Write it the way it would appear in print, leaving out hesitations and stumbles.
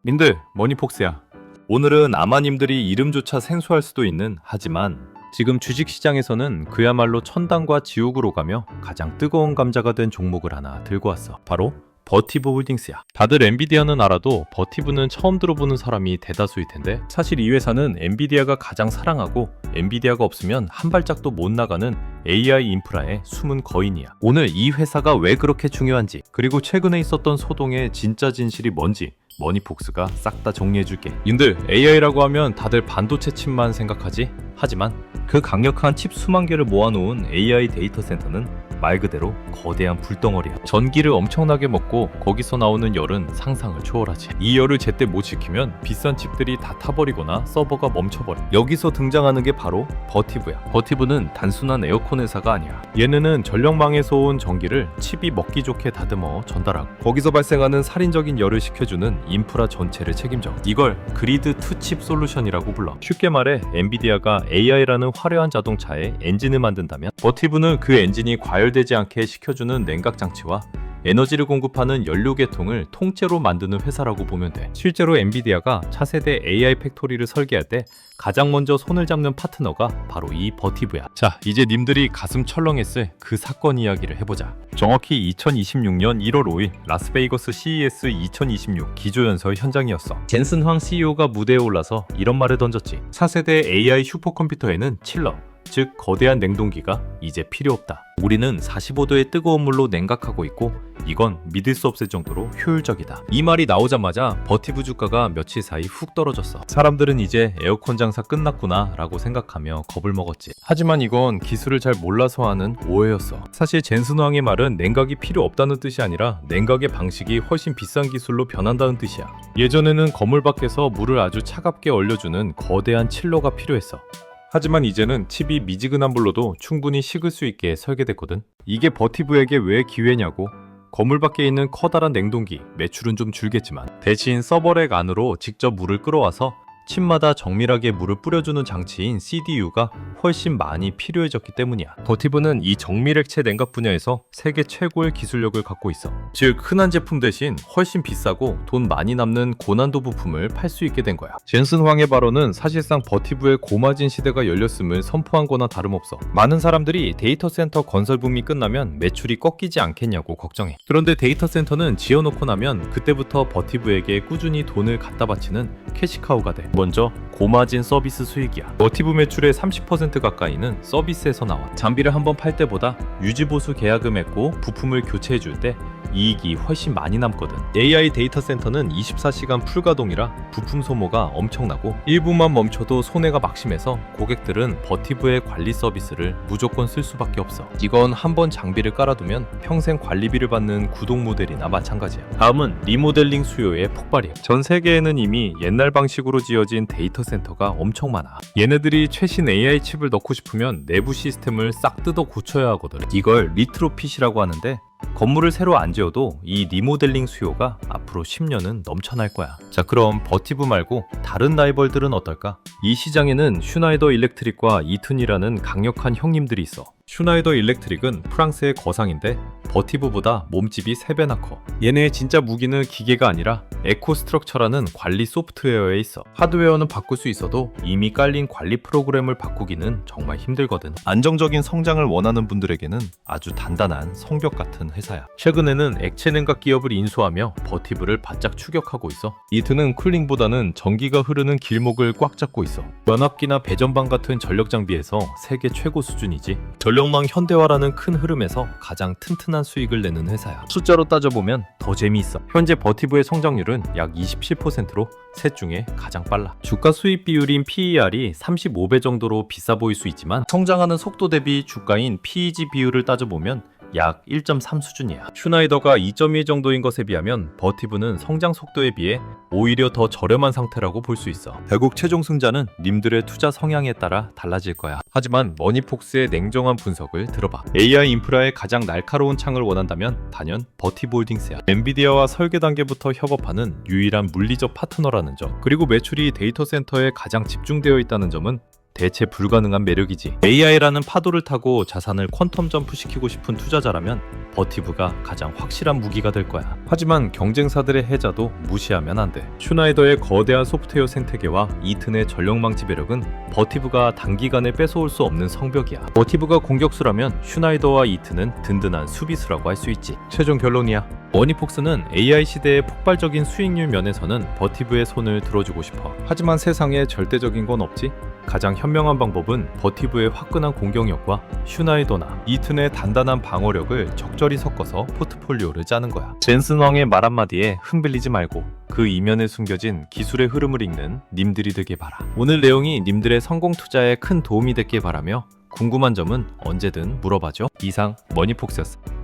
민들, 머니폭스야. 오늘은 아마님들이 이름조차 생소할 수도 있는, 하지만 지금 주식시장에서는 그야말로 천당과 지옥으로 가며 가장 뜨거운 감자가 된 종목을 하나 들고 왔어. 바로 버티브 홀딩스야. 다들 엔비디아는 알아도 버티브는 처음 들어보는 사람이 대다수일 텐데, 사실 이 회사는 엔비디아가 가장 사랑하고 엔비디아가 없으면 한 발짝도 못 나가는 AI 인프라의 숨은 거인이야. 오늘 이 회사가 왜 그렇게 중요한지, 그리고 최근에 있었던 소동의 진짜 진실이 뭔지 머니폭스가 싹 다 정리해줄게. 님들, AI라고 하면 다들 반도체 칩만 생각하지? 하지만 그 강력한 칩 수만 개를 모아놓은 AI 데이터 센터는 말 그대로 거대한 불덩어리야. 전기를 엄청나게 먹고 거기서 나오는 열은 상상을 초월하지. 이 열을 제때 못 지키면 비싼 칩들이 다 타버리거나 서버가 멈춰버려. 여기서 등장하는 게 바로 버티브야. 버티브는 단순한 에어컨 회사가 아니야. 얘네는 전력망에서 온 전기를 칩이 먹기 좋게 다듬어 전달하고 거기서 발생하는 살인적인 열을 식혀주는 인프라 전체를 책임져. 이걸 그리드 투 칩 솔루션이라고 불러. 쉽게 말해 엔비디아가 AI라는 화려한 자동차에 엔진을 만든다면 버티브는 그 엔진이 과열되지 않게 식혀주는 냉각 장치와 에너지를 공급하는 연료 계통을 통째로 만드는 회사라고 보면 돼. 실제로 엔비디아가 차세대 AI 팩토리를 설계할 때 가장 먼저 손을 잡는 파트너가 바로 이 버티브야. 자, 이제 님들이 가슴 철렁했을 그 사건 이야기를 해보자. 정확히 2026년 1월 5일 라스베이거스 CES 2026 기조연설 현장이었어. 젠슨 황 CEO가 무대에 올라서 이런 말을 던졌지. 차세대 AI 슈퍼컴퓨터에는 칠러, 즉 거대한 냉동기가 이제 필요 없다. 우리는 45도의 뜨거운 물로 냉각하고 있고 이건 믿을 수 없을 정도로 효율적이다. 이 말이 나오자마자 버티브 주가가 며칠 사이 훅 떨어졌어. 사람들은 이제 에어컨 장사 끝났구나 라고 생각하며 겁을 먹었지. 하지만 이건 기술을 잘 몰라서 하는 오해였어. 사실 젠슨 황의 말은 냉각이 필요 없다는 뜻이 아니라 냉각의 방식이 훨씬 비싼 기술로 변한다는 뜻이야. 예전에는 건물 밖에서 물을 아주 차갑게 얼려주는 거대한 칠러가 필요했어. 하지만 이제는 칩이 미지근한 불로도 충분히 식을 수 있게 설계됐거든. 이게 버티브에게 왜 기회냐고. 건물 밖에 있는 커다란 냉동기, 매출은 좀 줄겠지만 대신 서버렉 안으로 직접 물을 끌어와서 칩마다 정밀하게 물을 뿌려주는 장치인 CDU가 훨씬 많이 필요해졌기 때문이야. 버티브는 이 정밀액체 냉각 분야에서 세계 최고의 기술력을 갖고 있어. 즉 흔한 제품 대신 훨씬 비싸고 돈 많이 남는 고난도 부품을 팔 수 있게 된 거야. 젠슨 황의 발언은 사실상 버티브의 고마진 시대가 열렸음을 선포한 거나 다름없어. 많은 사람들이 데이터 센터 건설 붐이 끝나면 매출이 꺾이지 않겠냐고 걱정해. 그런데 데이터 센터는 지어놓고 나면 그때부터 버티브에게 꾸준히 돈을 갖다 바치는 캐시카우가 돼. 먼저 고마진 서비스 수익이야. 버티브 매출의 30% 가까이는 서비스에서 나와. 장비를 한번 팔 때보다 유지보수 계약금액고 부품을 교체해줄 때 이익이 훨씬 많이 남거든. AI 데이터 센터는 24시간 풀가동이라 부품 소모가 엄청나고 1분만 멈춰도 손해가 막심해서 고객들은 버티브의 관리 서비스를 무조건 쓸 수밖에 없어. 이건 한번 장비를 깔아두면 평생 관리비를 받는 구독 모델이나 마찬가지야. 다음은 리모델링 수요의 폭발이야. 전 세계에는 이미 옛날 방식으로 지어진 데이터 센터가 엄청 많아. 얘네들이 최신 AI 칩을 넣고 싶으면 내부 시스템을 싹 뜯어 고쳐야 하거든. 이걸 리트로핏이라고 하는데 건물을 새로 안 지어도 이 리모델링 수요가 앞으로 10년은 넘쳐날 거야. 자, 그럼 버티브 말고 다른 라이벌들은 어떨까? 이 시장에는 슈나이더 일렉트릭과 이툰이라는 강력한 형님들이 있어. 슈나이더 일렉트릭은 프랑스의 거상인데 버티브보다 몸집이 3배나 커. 얘네의 진짜 무기는 기계가 아니라 에코스트럭처라는 관리 소프트웨어에 있어. 하드웨어는 바꿀 수 있어도 이미 깔린 관리 프로그램을 바꾸기는 정말 힘들거든. 안정적인 성장을 원하는 분들에게는 아주 단단한 성벽 같은 회사야. 최근에는 액체 냉각 기업을 인수하며 버티브를 바짝 추격하고 있어. 이튼은 쿨링보다는 전기가 흐르는 길목을 꽉 잡고 있어. 변압기나 배전방 같은 전력 장비에서 세계 최고 수준이지. 전력망 현대화라는 큰 흐름에서 가장 튼튼한 수익을 내는 회사야. 숫자로 따져보면 더 재미있어. 현재 버티브의 성장률은 약 27%로 셋 중에 가장 빨라. 주가 수익 비율인 PER이 35배 정도로 비싸 보일 수 있지만 성장하는 속도 대비 주가인 PEG 비율을 따져보면 약 1.3 수준이야. 슈나이더가 2.1 정도인 것에 비하면 버티브는 성장 속도에 비해 오히려 더 저렴한 상태라고 볼 수 있어. 결국 최종 승자는 님들의 투자 성향에 따라 달라질 거야. 하지만 머니폭스의 냉정한 분석을 들어봐. AI 인프라의 가장 날카로운 창을 원한다면 단연 버티브 홀딩스야. 엔비디아와 설계 단계부터 협업하는 유일한 물리적 파트너라는 점, 그리고 매출이 데이터 센터에 가장 집중되어 있다는 점은 대체 불가능한 매력이지. AI라는 파도를 타고 자산을 퀀텀 점프 시키고 싶은 투자자라면 버티브가 가장 확실한 무기가 될 거야. 하지만 경쟁사들의 해자도 무시하면 안 돼. 슈나이더의 거대한 소프트웨어 생태계와 이튼의 전력망치 배력은 버티브가 단기간에 뺏어올 수 없는 성벽이야. 버티브가 공격수라면 슈나이더와 이튼은 든든한 수비수라고 할 수 있지. 최종 결론이야. 머니폭스는 AI 시대의 폭발적인 수익률 면에서는 버티브의 손을 들어주고 싶어. 하지만 세상에 절대적인 건 없지. 가장 현명한 방법은 버티브의 화끈한 공격력과 슈나이더나 이튼의 단단한 방어력을 적절히 섞어서 포트폴리오를 짜는 거야. 젠슨 왕의 말 한마디에 흔들리지 말고 그 이면에 숨겨진 기술의 흐름을 읽는 님들이 되길 바라. 오늘 내용이 님들의 성공 투자에 큰 도움이 됐길 바라며 궁금한 점은 언제든 물어봐줘. 이상 머니폭스였어.